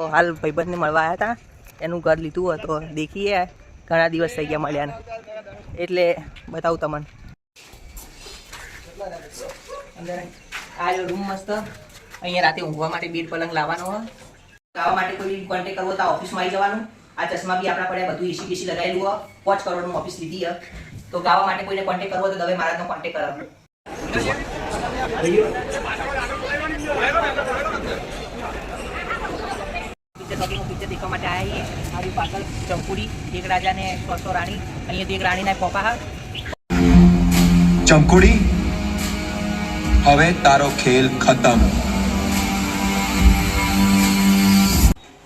હાલ ભાઈબંધને મળવા આવ્યા હતા, એનું ઘર લીધું તો દેખીએ, ઘણા દિવસ થઈ ગયા મળ્યા એટલે બતાવું તમને. આ રૂમ મસ્ત, અહીંયા રાતે ઊંઘવા માટે બેડ પલંગ લાવવાનો હોય. ગાવા માટે કોઈ કોન્ટેક્ટ કરવો તો ઓફિસમાં આવી જવાનું. આ ચશ્મા બી આપણા પડે, બધું એસી બેસી લગાવેલું હોય. 5 કરોડનું ઓફિસ લીધી હોય, તો ગાવા માટે કોઈને કોન્ટેક્ટ કરવો તો દવે મહારાજનો કોન્ટેક્ટ કરવાનો. પિક્ચર દેખવા માટે આવ્યા છીએ. મારી પાછળ ચંપુડી, એક રાજા ને 100 રાણી. અહીંયા એક રાણીના પોપા હા. ચંપુડી, હવે તારો ખેલ ખતમ.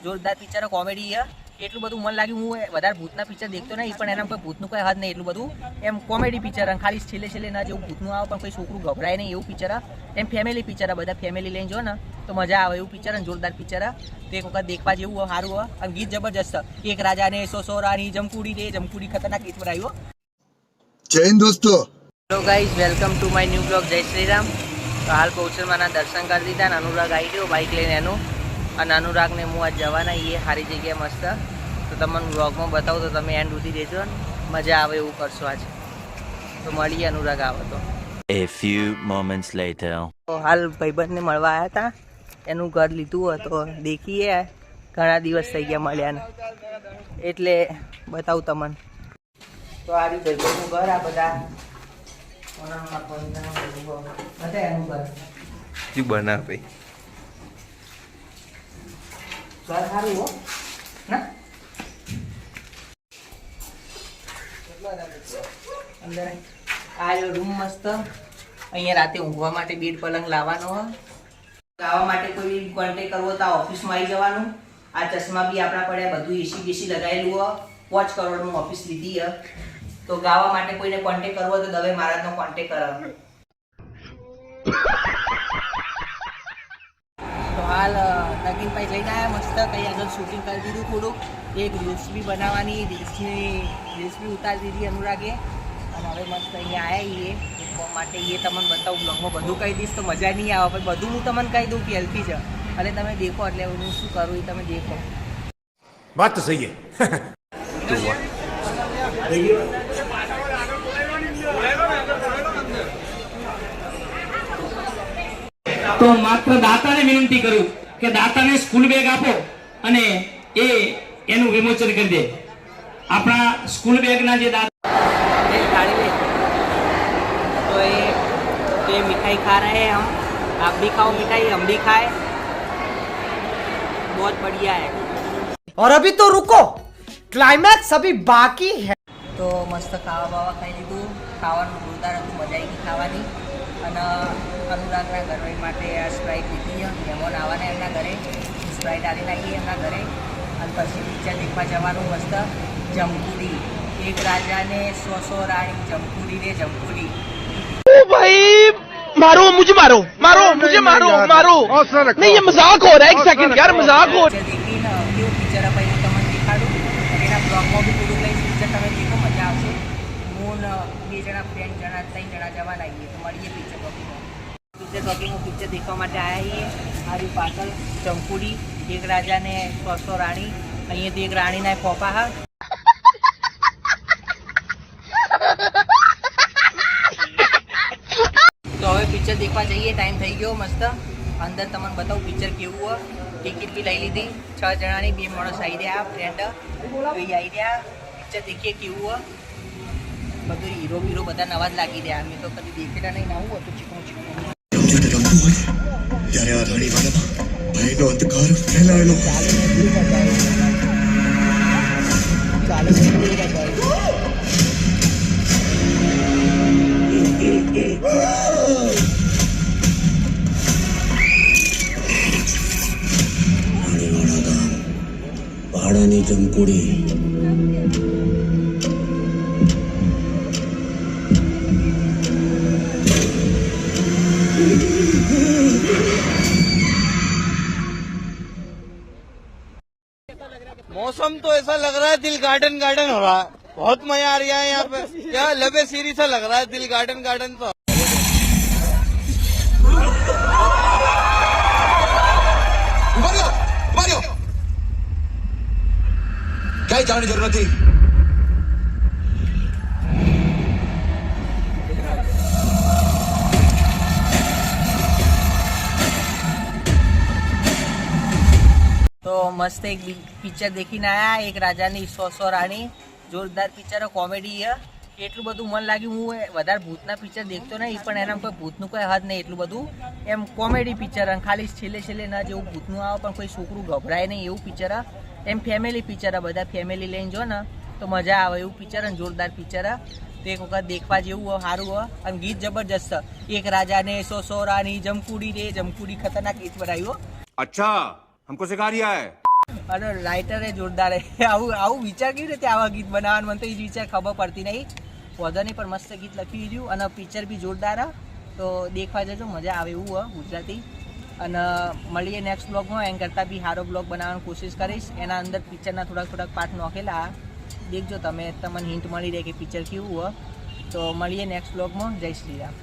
જોરદાર પિક્ચર, કોમેડી છે. એટલું બધું મન લાગ્યું. હું વધારે ભૂતના પિક્ચર દેખતો નહીં, પણ એના કોઈ ભૂતનું કોઈ હદ નહીં. એટલું બધું એમ કોમેડી પિક્ચર, ખાલી છેલ્લે ના જેવું ભૂતનું આવે પણ કોઈ છોકરું ગભરાય નહીં એવું પિક્ચર. એમ ફેમિલી પિક્ચર, બધા ફેમિલી લઈને જો ને તો મજા આવે એવું પિક્ચર. જોરદાર પિક્ચર, તો એક વખત દેખવા જેવું સારું હોય. અને ગીત જબરજસ્ત. એક રાજા ને 100 રાણી, જમકુડી રે જમકુડી, ખતરનાક ગીત બનાવ્યું. જય હિન્દ દોસ્તો. Hello guys, welcome to my new blog. જય શ્રી રામ. તો હાલ પૌષમાના દર્શન કરી દીધા અને અનુરાગ આવી ગયો બાઇક લઈને એનું. અને અનુરાગને હું આજ જવાના, એ સારી જગ્યાએ મસ્ત. તો તમને બ્લોગમાં બતાવું તો તમે એન્ડ સુધી દેજો ને મજા આવે એવું કરશો આજ. તો મળીએ અનુરાગ આવે તો. A few moments later. તો હાલ ભાઈબંધને મળવા આવ્યા હતા, એનું ઘર લીધું હોય તો દેખીએ, ઘણા દિવસ થઈ ગયા મળ્યા એટલે બતાવું તમને. તો આ રહ્યું ભાઈબંધનું ઘર. આ બધા એનું ઘર બના ભાઈ, ઘર સારું હો ના. અંદર આ રૂમ મસ્ત. અહીંયા રાતે ઊંઘવા માટે બેડ પલંગ લાવવાનો હોય. ગાવા માટે કોઈ કોન્ટેક્ટ કરવો તો ઓફિસમાં આવી જવાનું. આ ચશ્મા બી આપણા પડે, બધું એસી બેસી લગાવેલું હોય. 5 કરોડનું ઓફિસ લીધી હોય, તો ગાવા માટે કોઈને કોન્ટેક્ટ કરવો તો દવે મહારાજનો કોન્ટેક્ટ કરવાનો. તો હાલ નગીનભાઈ જઈને આવ્યા મસ્ત. કંઈ આગળ શૂટિંગ કરી દીધું થોડુંક. એક રીલ્સ બી બનાવવાની, રીલ્સ બી ઉતારી દીધી અનુરાગે. અને હવે મસ્ત અહીંયા આવ્યા એ ફોર્મ માટે. એ તમને બતાવું બ્લોગમાં, બધું કહી દઈશ તો મજા નહીં આવે, પણ બધું હું તમને કહી દઉં પહેલથી જ. અને તમે દેખો એટલે હું શું કરું એ તમે દેખો. વાત તો સહી તો માત્ર દાતાને વિનંતી કરું કે દાતાને સ્કૂલ બેગ આપો અને એનું વિમોચન કરી દે. આપણા સ્કૂલ બેગના જે દાતા गाड़ी में तो ये मिठाई खा रहे हैं हम. आप भी खाओ मिठाई, हम भी खाए. बहुत बढ़िया है. और अभी तो रुको, क्लाइमैक्स अभी बाकी है. તો મસ્ત ખાવા બાવા ખાઈ લીધું. ખાવાનું જોરદાર હતું, મજા આવી ગઈ ખાવાની. અને અનુરાગના ઘરવાળી માટે આ સ્પ્રાઇટ લીધી. મહેમાન આવવાના એમના ઘરે, સ્પ્રાઇટ આવી નાખી એમના ઘરે. અને પછી પિક્ચર દેખવા જવાનું મસ્ત. જમકુડી, एक राजा ने 100 रानी, जमकुड़ी रे जमकुड़ी. ओ भाई मारो मुझे, मारो मारो मुझे, मारो मारो. नहीं ये मजाक हो रहा है, एक सेकंड यार, मजाक हो रहा है. देखी ना કેવું પિક્ચર અપાય હું તમને દેખાડું. એના બ્લોગમાં બી થોડું લઈશ. પિક્ચર તમે દેખો, મજા આવશે. હું 2 જણા ફ્રેન્ડ 3 જણા જવા લાગીએ તો મળીએ પિક્ચર ટોકીમાં. પિક્ચર દેખવા માટે આવ્યા છીએ. મારી પાછળ ચંપુડી, એક રાજા ને 100 રાણી. અહીંયાથી એક રાણીના પોપા હા. તો હવે પિક્ચર દેખવા જઈએ, ટાઈમ થઈ ગયો મસ્ત. અંદર તમને બતાવું પિક્ચર કેવું હોય. ટિકિટ બી લઈ લીધી 6 જણાની. 2 માણસ આવી રહ્યા, ફ્રેન્ડ તો એ આવી રહ્યા. પિક્ચર દેખીએ કેવું હોય. બધું હીરો બીરો બધા નવા જ લાગી રહ્યા. અમે તો કદી દેખેલા નહીં. આવું હતું ચીકણું ત્યારે આ ધણીવાળામાં ભયનો અંધકાર ફેલાયેલો. ભાડાની જમકુડી. मौसम तो ऐसा लग रहा है दिल गार्डन गार्डन हो रहा है. बहुत मजा आ रहा है यहाँ पे. क्या लबे सीरी सा लग रहा है, दिल गार्डन गार्डन. तो ક્યાંય જવાની જરૂર નથી. તો મસ્ત એક પિક્ચર દેખીને આયા, એક રાજાની 100 રાણી. જોરદાર પિક્ચર, કોમેડી છે. એટલું બધું મન લાગ્યું, હું વધારે ભૂતના પિક્ચર દેખતો નહીં, પણ એના કોઈ ભૂતનું કોઈ હદ નહીં, એટલું બધું એમ કોમેડી પિક્ચર. ખાલી છેલ્લે ના જેવું ભૂતનું આવે પણ કોઈ છોકરું ગભરાય નહીં એવું પિક્ચર. એમ ફેમિલી પિક્ચર, બધા ફેમિલી લઈને જો ને તો મજા આવે એવું પિક્ચર. જોરદાર પિક્ચર, તો એક વખત દેખવા જેવું સારું હોય. અને ગીત જબરજસ્ત. એક રાજાને 100 રાણી, જમકુડી રે જમકુડી, ખતરનાક ગીત બનાવ્યું. अच्छा हमको सिखा रिया है. અને રાઇટરે જોરદાર આવું વિચાર કેવી રીતે આવા ગીત બનાવવાનું, મને તો એ જ વિચાર ખબર પડતી નહીં. વધો નહીં પણ મસ્ત ગીત લખી દીધું અને પિક્ચર બી જોરદાર. તો દેખવા જજો, મજા આવે એવું હોય ગુજરાતી. અને મળીએ નેક્સ્ટ બ્લોગમાં. એમ કરતાં બી સારો બ્લોગ બનાવવાની કોશિશ કરીશ. એના અંદર પિક્ચરના થોડાક પાર્ટ નાખેલા દેખજો તમે, તમને હિન્ટ મળી રહે કે પિક્ચર કેવું હોય. તો મળીએ નેક્સ્ટ બ્લોગમાં. જય શ્રી રામ.